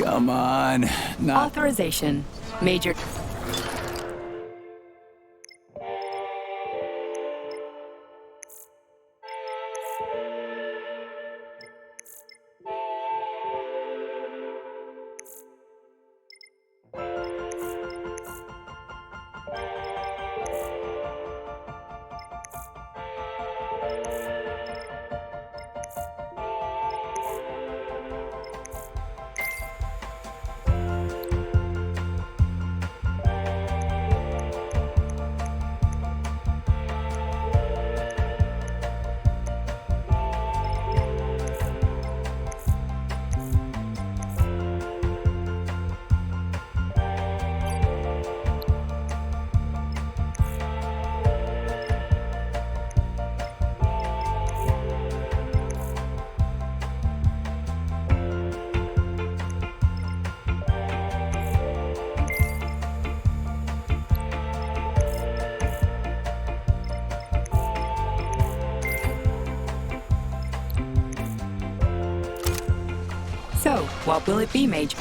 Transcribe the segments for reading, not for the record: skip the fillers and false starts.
Come on, not... Authorization. Major. So, what will it be, Major?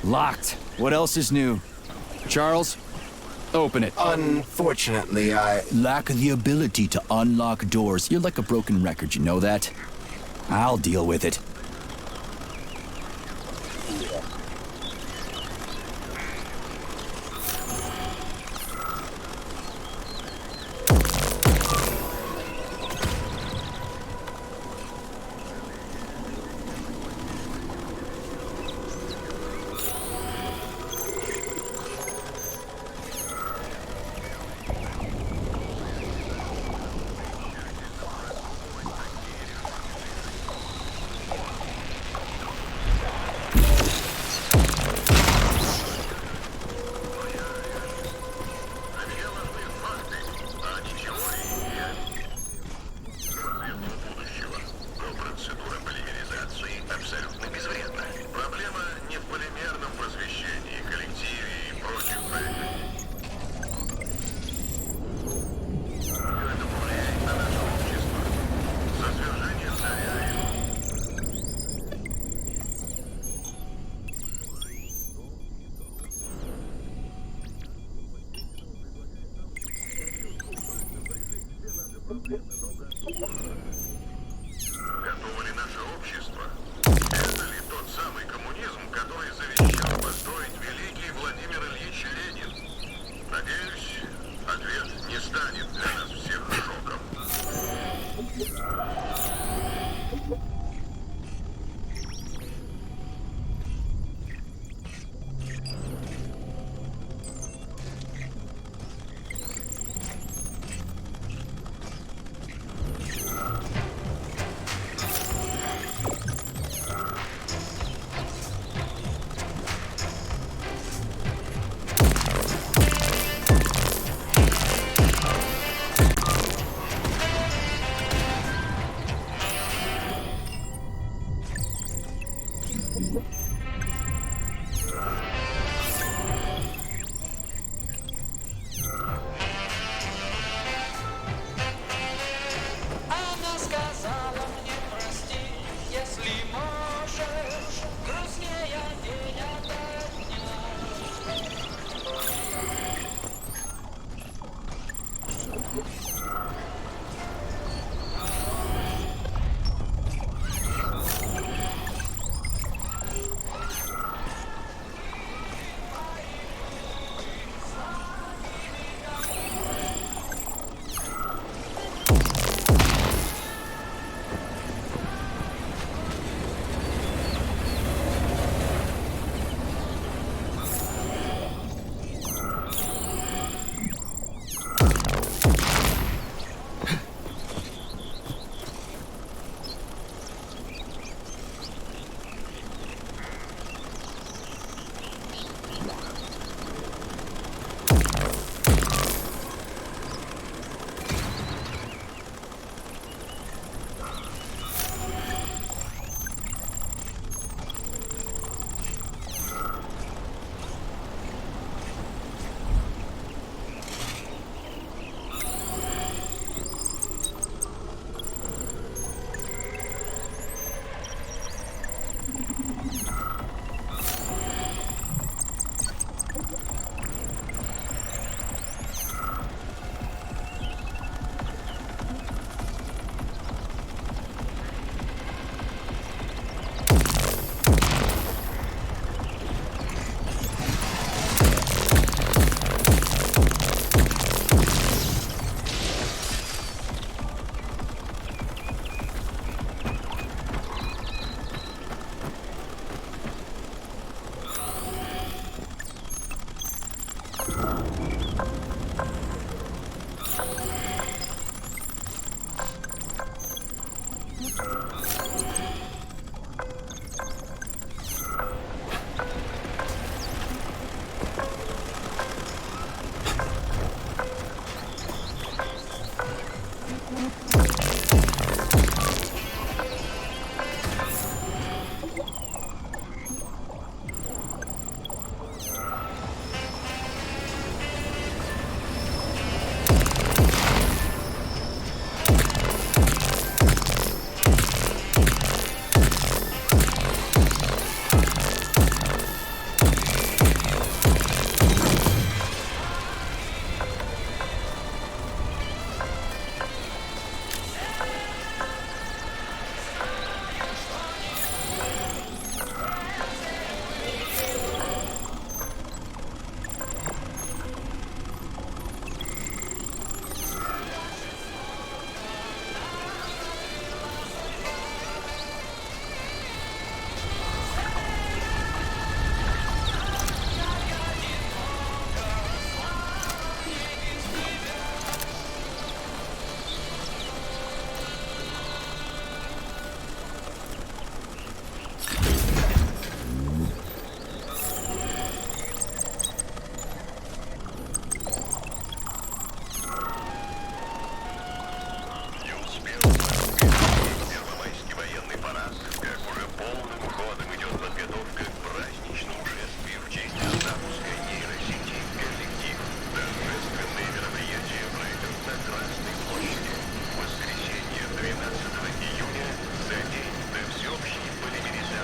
Locked. What else is new? Charles, open it. Unfortunately, I... Lack the ability to unlock doors. You're like a broken record, you know that? I'll deal with it. Готово ли наше общество? Это ли тот самый коммунизм, который завещал построить великий Владимир Ильич Ленин? Надеюсь, ответ не станет для нас всех шоком. Она сказала мне прости, если можешь, грустнее день ото дня.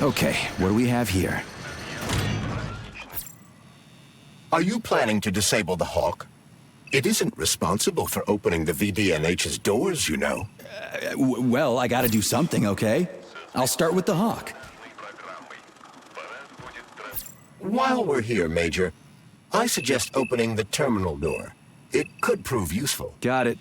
Okay, what do we have here? Are you planning to disable the Hawk? It isn't responsible for opening the VDNH's doors, you know. Well, I gotta do something, okay? I'll start with the Hawk. While we're here, Major, I suggest opening the terminal door. It could prove useful. Got it.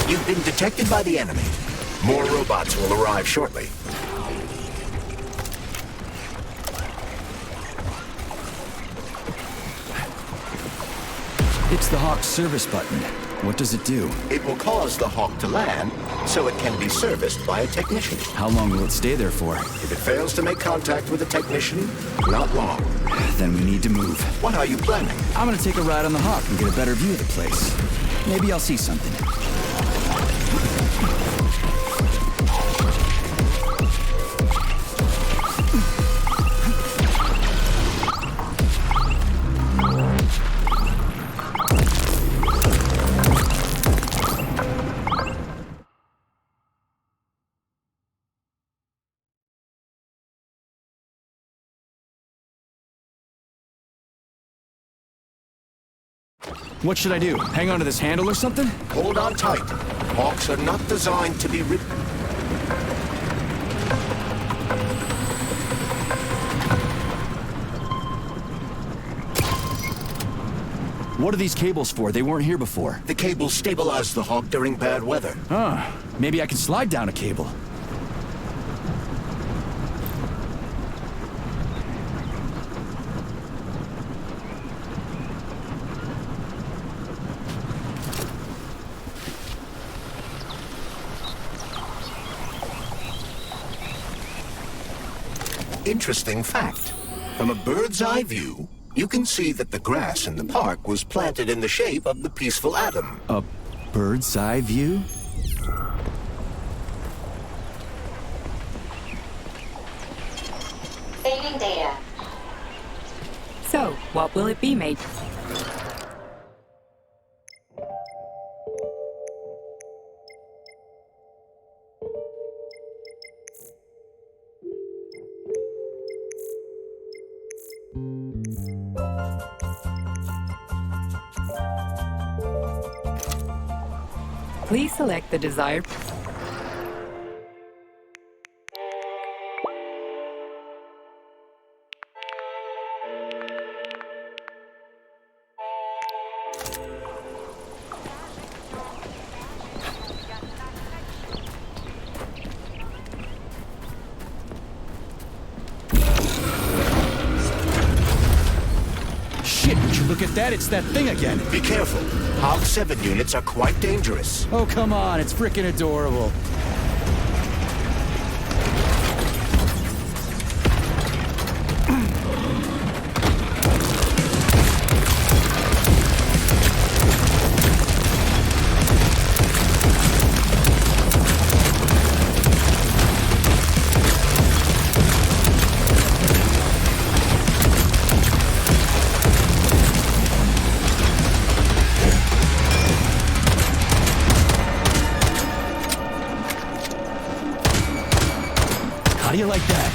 You've been detected by the enemy. More robots will arrive shortly. It's the Hawk's service button. What does it do? It will cause the Hawk to land, so it can be serviced by a technician. How long will it stay there for? If it fails to make contact with a technician, not long. Then we need to move. What are you planning? I'm gonna take a ride on the Hawk and get a better view of the place. Maybe I'll see something. What should I do? Hang on to this handle or something? Hold on tight. Hawks are not designed to be What are these cables for? They weren't here before. The cables stabilize the Hawk during bad weather. Huh. Maybe I can slide down a cable. Interesting fact. From a bird's eye view, you can see that the grass in the park was planted in the shape of the peaceful atom. A bird's eye view? Saving data. So, what will it be, Major? Please select the desired. Shit, would you look at that? It's that thing again. Be careful. Hog 7 units are quite dangerous. Oh, come on, it's freaking adorable. How do you like that?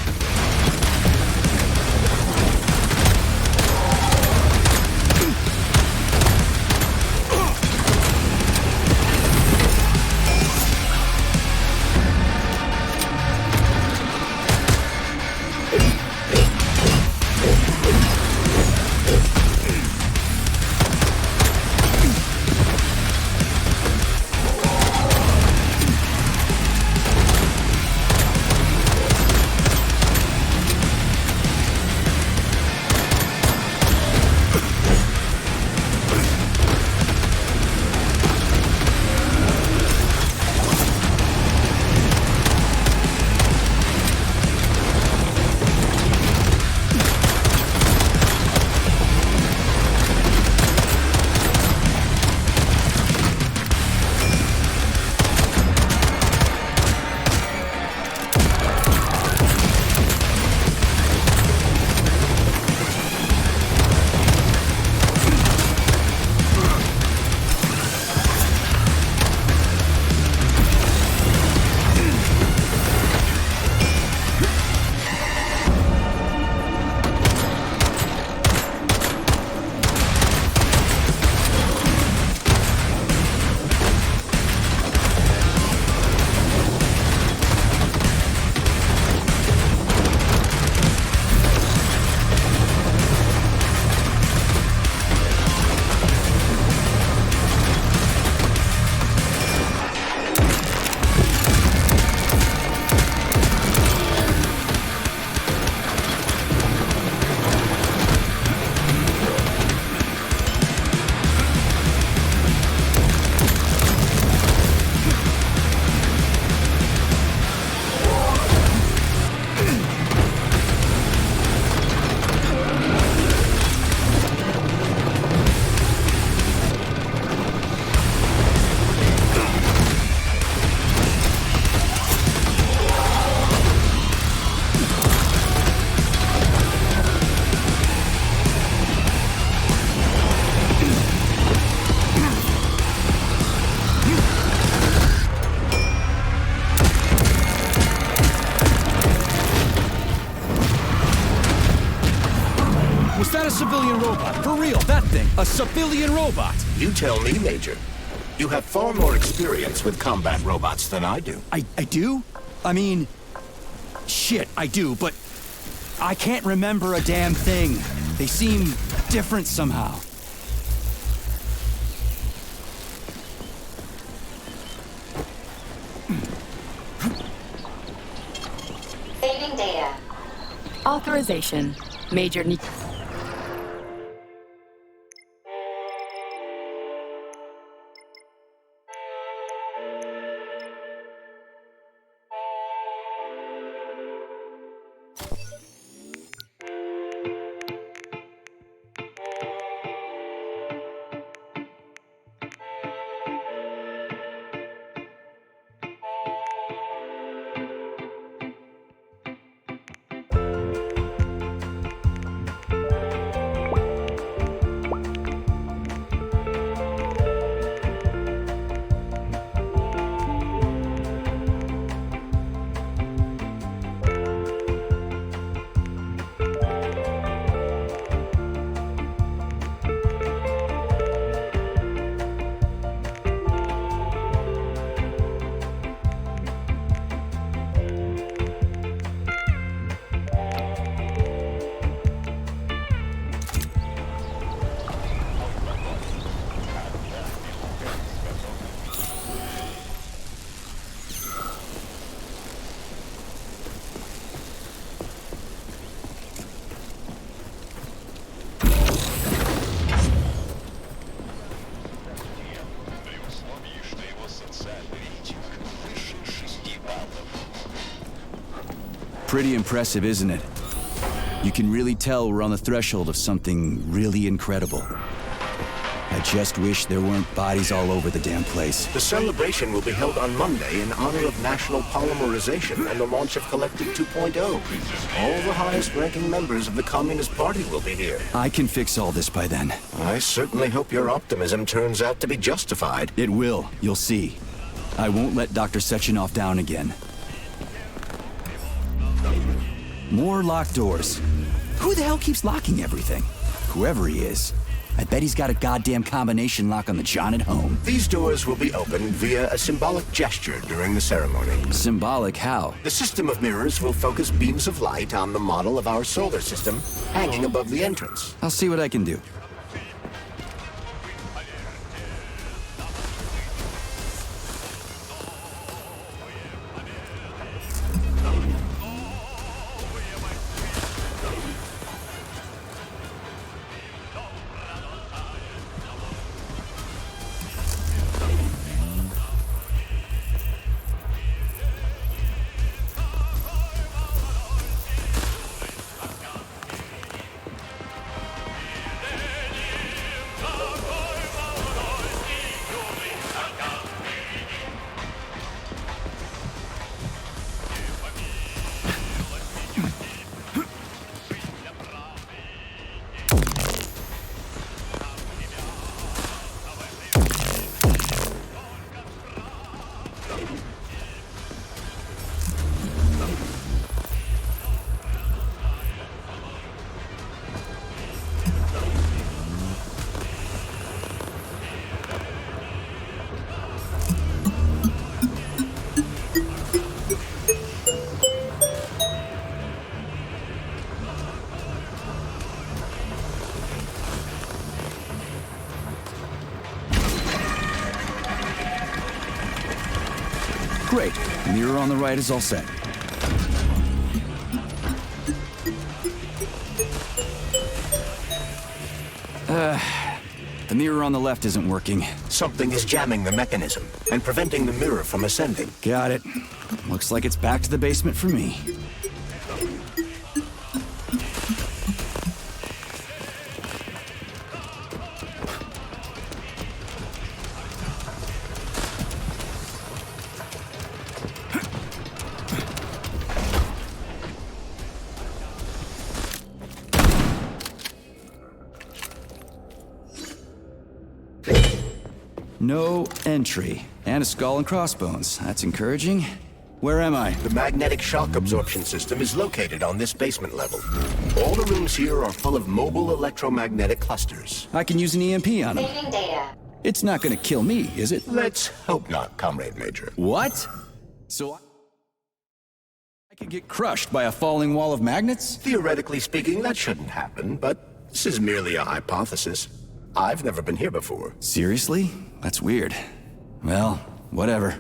Was that a civilian robot? For real, that thing. A civilian robot. You tell me, Major. You have far more experience with combat robots than I do. I do? I mean, shit, I do, but I can't remember a damn thing. They seem different somehow. Saving data. Authorization. Major need. Pretty impressive, isn't it? You can really tell we're on the threshold of something really incredible. I just wish there weren't bodies all over the damn place. The celebration will be held on Monday in honor of National Polymerization and the launch of Collective 2.0. All the highest-ranking members of the Communist Party will be here. I can fix all this by then. I certainly hope your optimism turns out to be justified. It will, you'll see. I won't let Dr. Sechenov down again. More locked doors. Who the hell keeps locking everything? Whoever he is. I bet he's got a goddamn combination lock on the John at home. These doors will be opened via a symbolic gesture during the ceremony. Symbolic how? The system of mirrors will focus beams of light on the model of our solar system hanging above the entrance. I'll see what I can do. Great. Mirror on the right is all set. The mirror on the left isn't working. Something is jamming the mechanism and preventing the mirror from ascending. Got it. Looks like it's back to the basement for me. No entry. And a skull and crossbones. That's encouraging. Where am I? The magnetic shock absorption system is located on this basement level. All the rooms here are full of mobile electromagnetic clusters. I can use an EMP on them. Saving data. It's not gonna kill me, is it? Let's hope not, Comrade Major. What? So I could get crushed by a falling wall of magnets? Theoretically speaking, that shouldn't happen, but this is merely a hypothesis. I've never been here before. Seriously? That's weird. Well, whatever.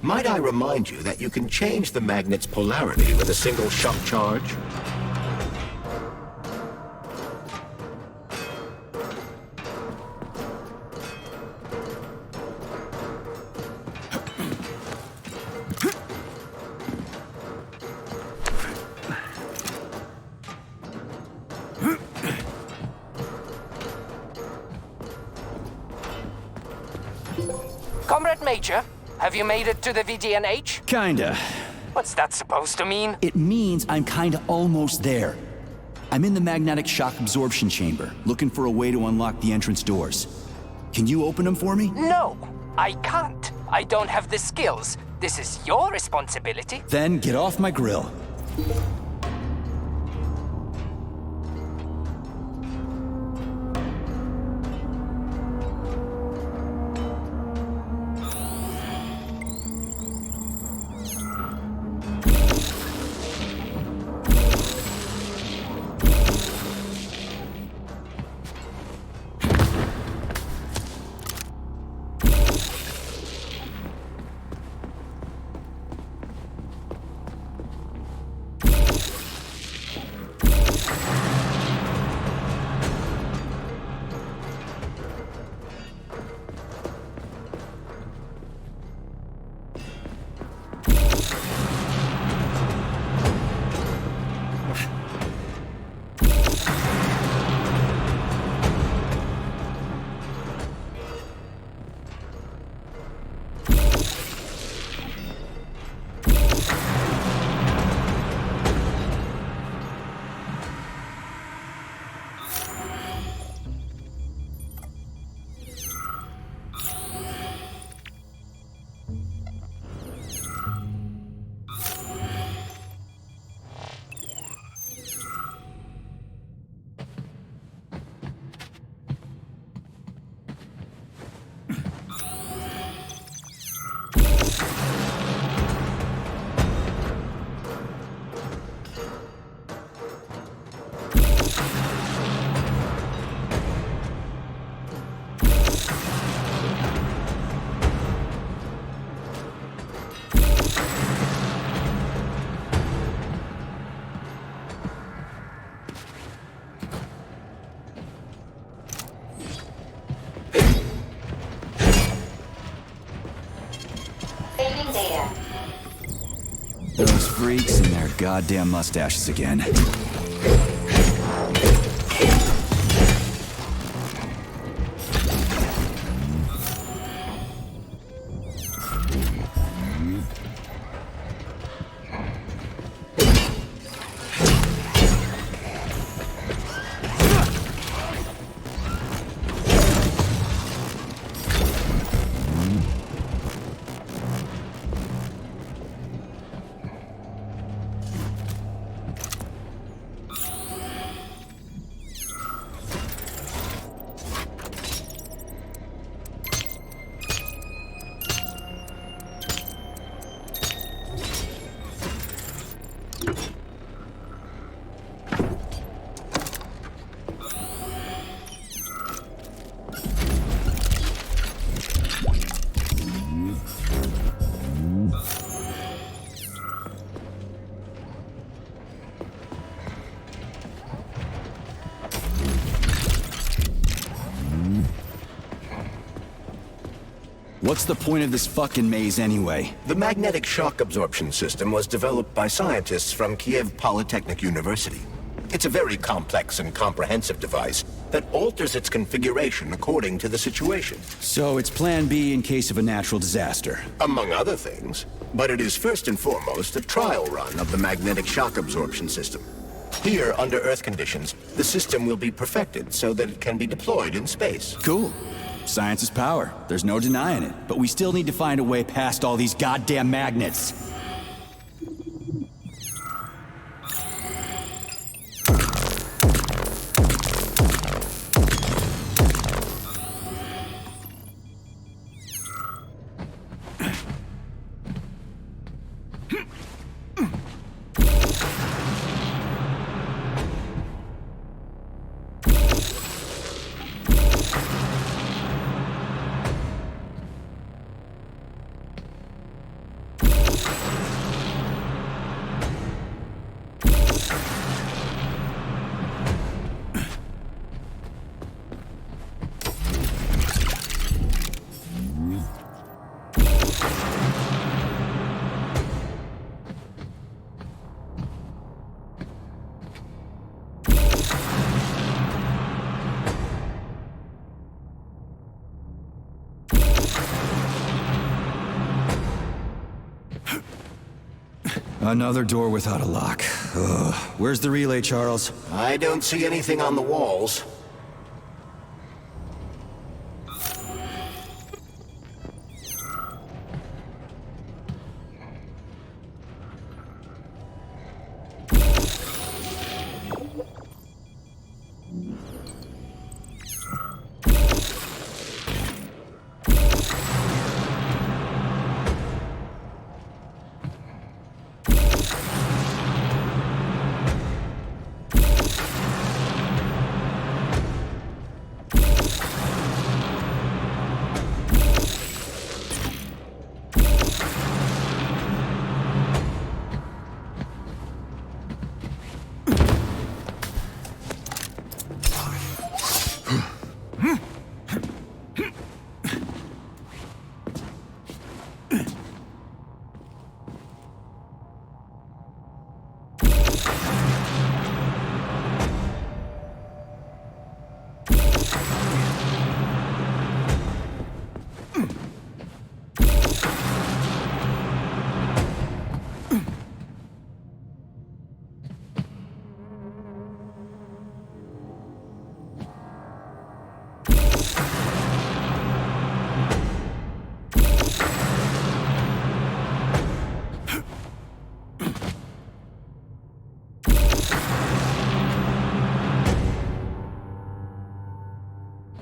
Might I remind you that you can change the magnet's polarity with a single shock charge? Comrade Major, have you made it to the VDNH? Kinda. What's that supposed to mean? It means I'm kinda almost there. I'm in the magnetic shock absorption chamber, looking for a way to unlock the entrance doors. Can you open them for me? No, I can't. I don't have the skills. This is your responsibility. Then get off my grill. freaks and their goddamn mustaches again. What's the point of this fucking maze anyway? The magnetic shock absorption system was developed by scientists from Kiev Polytechnic University. It's a very complex and comprehensive device that alters its configuration according to the situation. So it's plan B in case of a natural disaster. Among other things. But it is first and foremost a trial run of the magnetic shock absorption system. Here, under Earth conditions, the system will be perfected so that it can be deployed in space. Cool. Science is power. There's no denying it. But we still need to find a way past all these goddamn magnets. Another door without a lock. Ugh. Where's the relay, Charles? I don't see anything on the walls.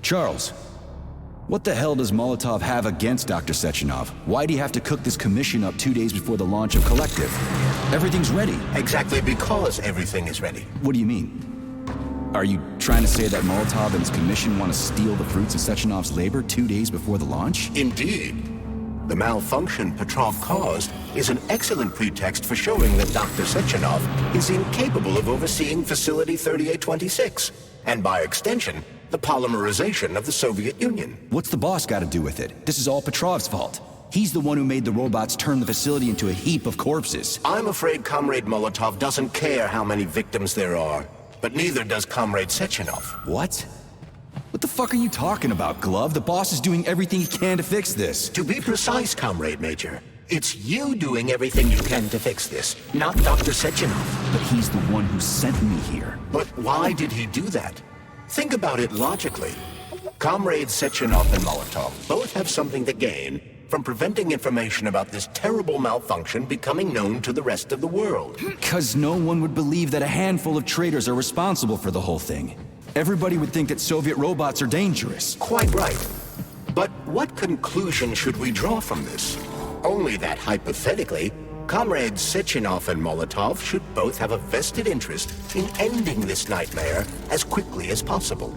Charles, what the hell does Molotov have against Dr. Sechenov? Why'd he have to cook this commission up 2 days before the launch of Collective? Everything's ready. Exactly because everything is ready. What do you mean? Are you trying to say that Molotov and his commission want to steal the fruits of Sechenov's labor 2 days before the launch? Indeed. The malfunction Petrov caused is an excellent pretext for showing that Dr. Sechenov is incapable of overseeing Facility 3826, and by extension, the polymerization of the Soviet Union. What's the boss got to do with it? This is all Petrov's fault. He's the one who made the robots turn the facility into a heap of corpses. I'm afraid Comrade Molotov doesn't care how many victims there are. But neither does Comrade Sechenov. What? What the fuck are you talking about, Glove? The boss is doing everything he can to fix this. To be precise, Comrade Major, it's you doing everything you can to fix this, not Dr. Sechenov. But he's the one who sent me here. But why did he do that? Think about it logically. Comrades Sechenov and Molotov both have something to gain from preventing information about this terrible malfunction becoming known to the rest of the world. Because no one would believe that a handful of traitors are responsible for the whole thing. Everybody would think that Soviet robots are dangerous. Quite right. But what conclusion should we draw from this? Only that hypothetically, Comrades Sechenov and Molotov should both have a vested interest in ending this nightmare as quickly as possible.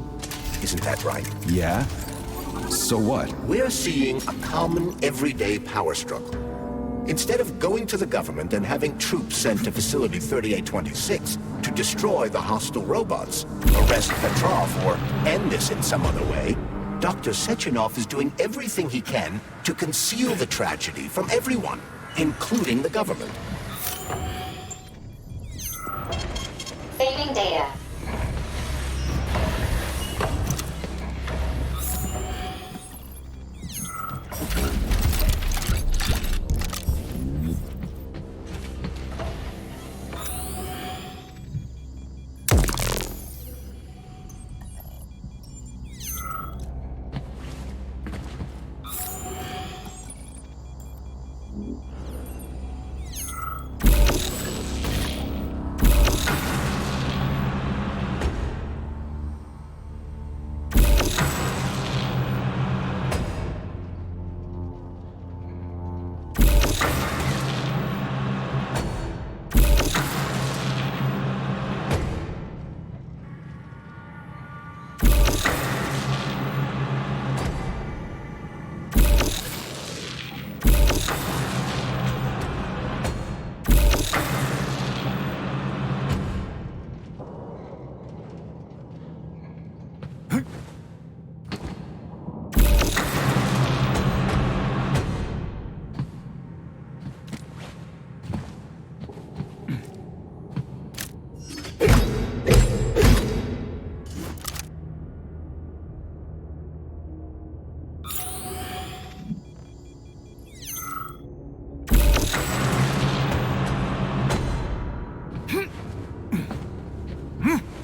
Isn't that right? Yeah? So what? We're seeing a common, everyday power struggle. Instead of going to the government and having troops sent to Facility 3826 to destroy the hostile robots, arrest Petrov, or end this in some other way, Dr. Sechenov is doing everything he can to conceal the tragedy from everyone, including the government. Saving data.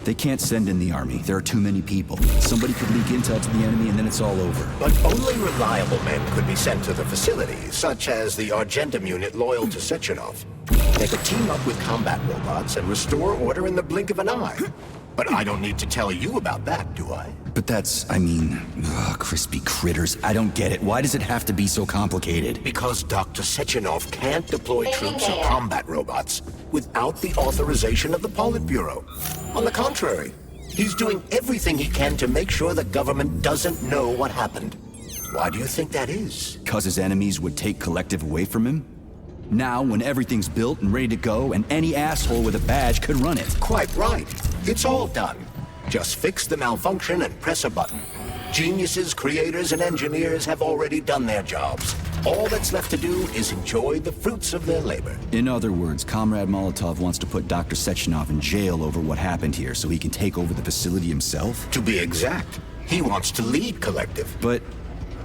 They can't send in the army. There are too many people. Somebody could leak intel to the enemy and then it's all over. But only reliable men could be sent to the facility, such as the Argentum unit loyal to Sechenov. They could team up with combat robots and restore order in the blink of an eye. But I don't need to tell you about that, do I? But that's, crispy critters. I don't get it. Why does it have to be so complicated? Because Dr. Sechenov can't deploy troops or combat robots without the authorization of the Politburo. On the contrary, he's doing everything he can to make sure the government doesn't know what happened. Why do you think that is? Because his enemies would take Collective away from him? Now, when everything's built and ready to go, and any asshole with a badge could run it. Quite right. It's all done. Just fix the malfunction and press a button. Geniuses, creators, and engineers have already done their jobs. All that's left to do is enjoy the fruits of their labor. In other words, Comrade Molotov wants to put Dr. Sechenov in jail over what happened here so he can take over the facility himself? To be exact, he wants to lead Collective. But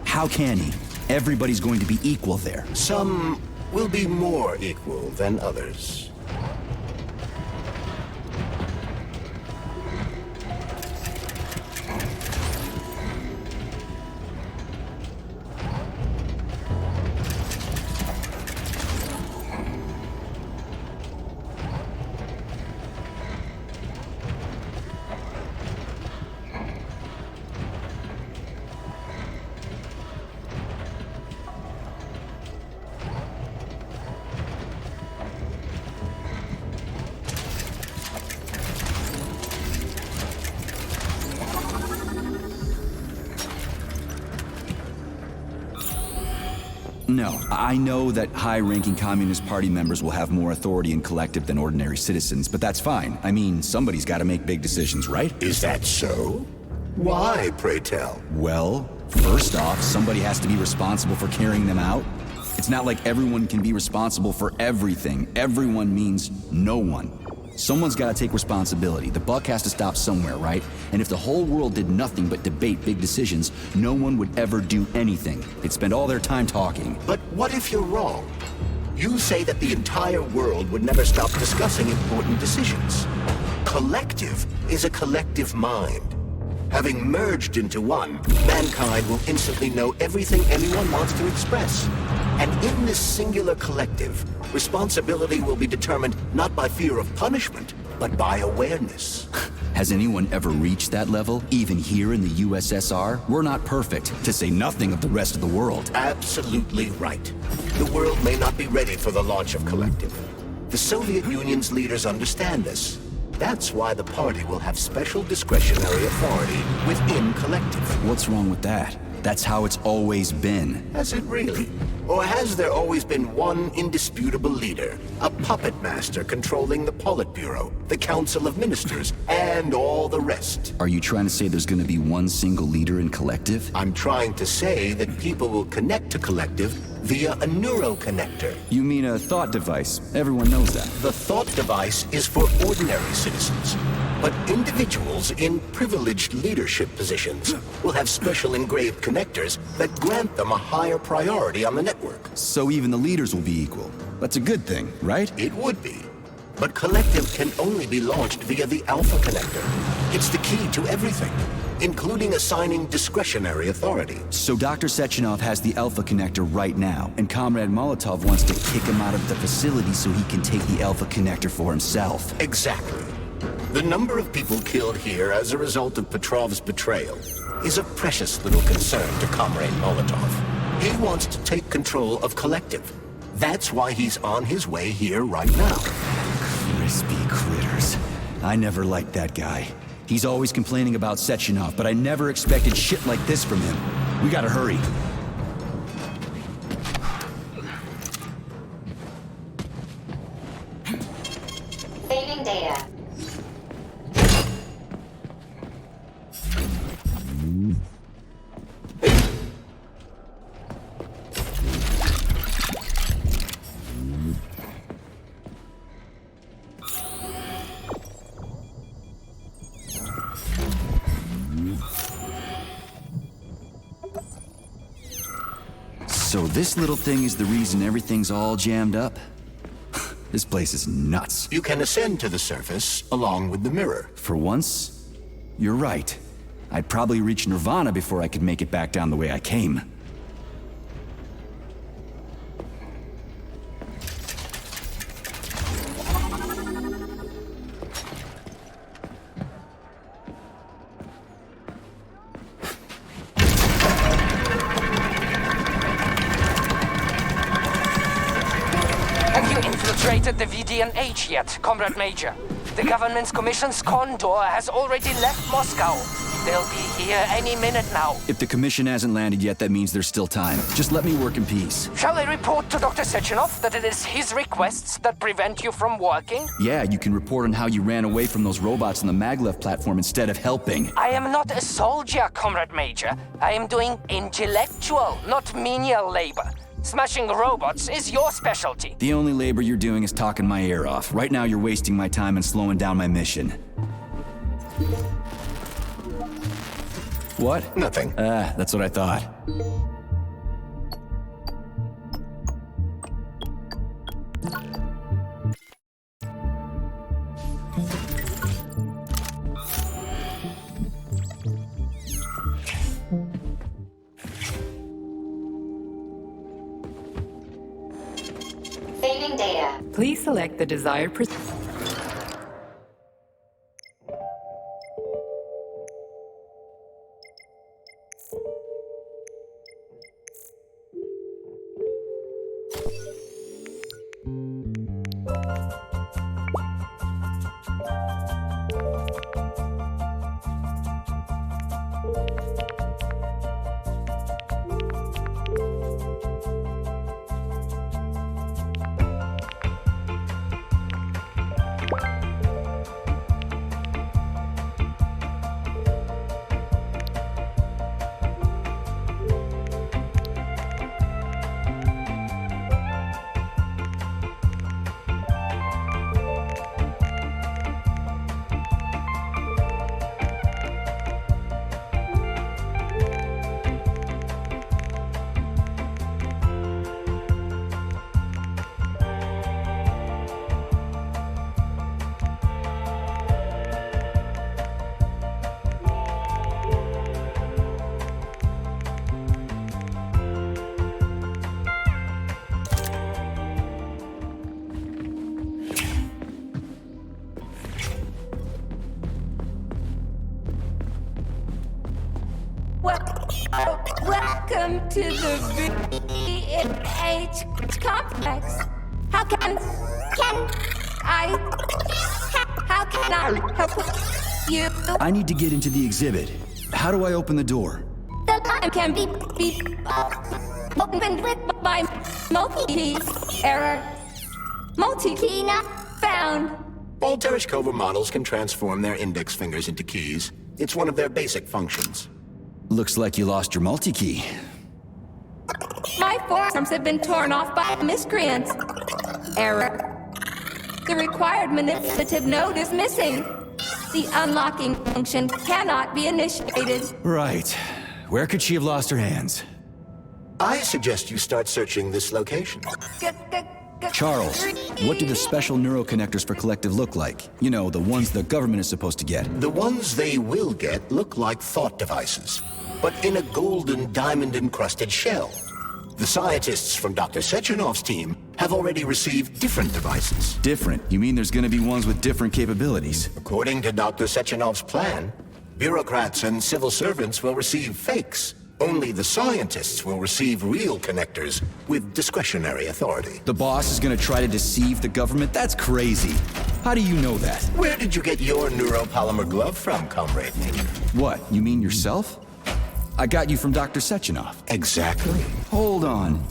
how can he? Everybody's going to be equal there. Some will be more equal than others. No, I know that high-ranking Communist Party members will have more authority in Collective than ordinary citizens, but that's fine. I mean, somebody's got to make big decisions, right? Is that so? Why, pray tell? Well, first off, somebody has to be responsible for carrying them out. It's not like everyone can be responsible for everything. Everyone means no one. Someone's got to take responsibility. The buck has to stop somewhere, right? And if the whole world did nothing but debate big decisions, no one would ever do anything. They'd spend all their time talking. But what if you're wrong? You say that the entire world would never stop discussing important decisions. Collective is a collective mind. Having merged into one, mankind will instantly know everything anyone wants to express. And in this singular collective, responsibility will be determined not by fear of punishment, but by awareness. Has anyone ever reached that level, even here in the USSR? We're not perfect, to say nothing of the rest of the world. Absolutely right. The world may not be ready for the launch of Collective. The Soviet Union's leaders understand this. That's why the party will have special discretionary authority within Collective. What's wrong with that? That's how it's always been. Has it really? Or has there always been one indisputable leader, a puppet master controlling the Politburo, the Council of Ministers, and all the rest? Are you trying to say there's gonna be one single leader in Collective? I'm trying to say that people will connect to Collective via a neuroconnector. You mean a thought device. Everyone knows that. The thought device is for ordinary citizens, but individuals in privileged leadership positions will have special engraved connectors that grant them a higher priority on the network. So even the leaders will be equal. That's a good thing, right? It would be. But Collective can only be launched via the Alpha Connector. It's the key to everything, including assigning discretionary authority. So Dr. Sechenov has the Alpha Connector right now, and Comrade Molotov wants to kick him out of the facility so he can take the Alpha Connector for himself. Exactly. The number of people killed here as a result of Petrov's betrayal is a precious little concern to Comrade Molotov. He wants to take control of Collective. That's why he's on his way here right now. Crispy critters. I never liked that guy. He's always complaining about Sechenov, but I never expected shit like this from him. We gotta hurry. Saving data. So this little thing is the reason everything's all jammed up? This place is nuts. You can ascend to the surface along with the mirror. For once, you're right. I'd probably reach Nirvana before I could make it back down the way I came. Have you infiltrated the VDNH yet, Comrade Major? The government's commission's condor has already left Moscow. They'll be here any minute now. If the commission hasn't landed yet, that means there's still time. Just let me work in peace. Shall I report to Dr. Sechenov that it is his requests that prevent you from working? Yeah, you can report on how you ran away from those robots on the maglev platform instead of helping. I am not a soldier, Comrade Major. I am doing intellectual, not menial labor. Smashing robots is your specialty. The only labor you're doing is talking my ear off. Right now you're wasting my time and slowing down my mission. What? Nothing. That's what I thought. Saving data. Please select the desired Welcome to the VH complex. How can I help you? I need to get into the exhibit. How do I open the door? The line can be opened with my multi-key error. Multi-key not found. All Tereshkova models can transform their index fingers into keys. It's one of their basic functions. Looks like you lost your multi-key. My forearms have been torn off by miscreants. Error. The required manipulative node is missing. The unlocking function cannot be initiated. Right. Where could she have lost her hands? I suggest you start searching this location. Charles, what do the special neuroconnectors for Collective look like? You know, the ones the government is supposed to get. The ones they will get look like thought devices, but in a golden diamond-encrusted shell. The scientists from Dr. Sechenov's team have already received different devices. Different? You mean there's gonna be ones with different capabilities? According to Dr. Sechenov's plan, bureaucrats and civil servants will receive fakes. Only the scientists will receive real connectors with discretionary authority. The boss is gonna try to deceive the government? That's crazy. How do you know that? Where did you get your neuropolymer glove from, Comrade Major? What, you mean yourself? I got you from Dr. Sechenov. Exactly. Hold on.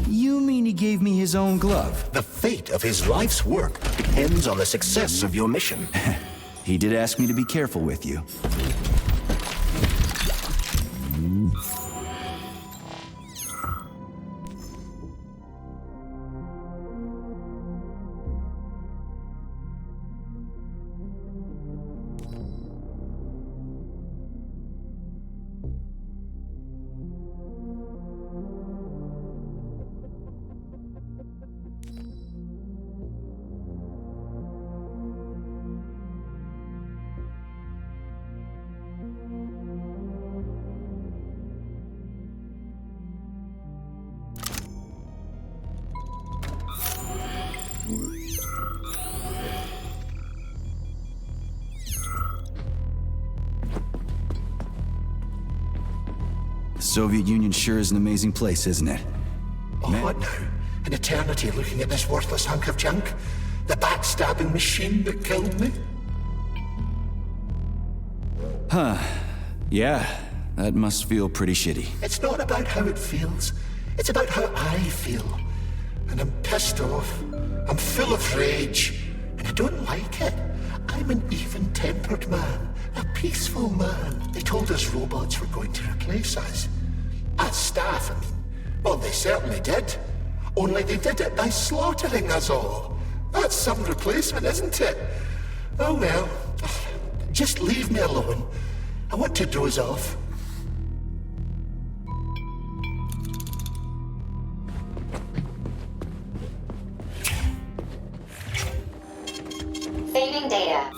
You mean he gave me his own glove? The fate of his life's work depends on the success of your mission. He did ask me to be careful with you. The Soviet Union sure is an amazing place, isn't it? Oh, what now? An eternity looking at this worthless hunk of junk? The backstabbing machine that killed me? Yeah, that must feel pretty shitty. It's not about how it feels. It's about how I feel. And I'm pissed off. I'm full of rage. And I don't like it. I'm an even-tempered man. A peaceful man. They told us robots were going to replace us. As staff, I mean. Well, they certainly did. Only they did it by slaughtering us all. That's some replacement, isn't it? Oh well. Just leave me alone. I want to doze off. Saving data.